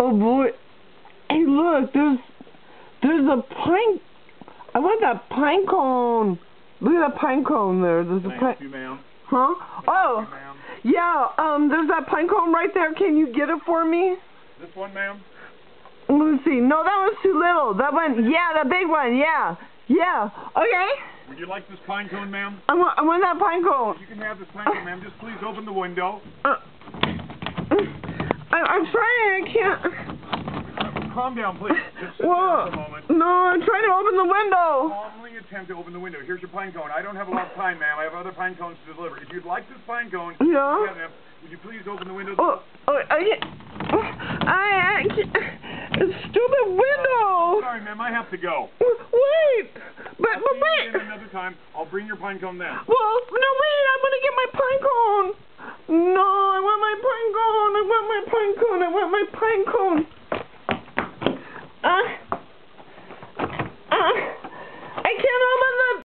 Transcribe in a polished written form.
Oh boy. Hey, look, there's a pine. I want that pine cone. Look at that pine cone there. There's a pine. You, ma'am? Huh? Oh, yeah. There's that pine cone right there. Can you get it for me? This one, ma'am? Let me see. No, that one's too little. That one, yeah, the big one, yeah. Yeah. Okay. Would you like this pine cone, ma'am? I want that pine cone. You can have this pine cone, ma'am. Just please open the window. I'm trying. I can't. Calm down, please. Just sit Whoa. down for a moment. No, I'm trying to open the window. Calmly attempt to open the window. Here's your pine cone. I don't have a lot of time, ma'am. I have other pine cones to deliver. If you'd like this pine cone, yeah. Ma'am, would you please open the window? I can't. Stupid window. Sorry, ma'am. I have to go. Wait. But wait. Again another time. I'll bring your pine cone then. Well, no, wait. I'm going to get my pine cone. No, I want my pine cone. I want my pine cone. I want my pine cone. I can't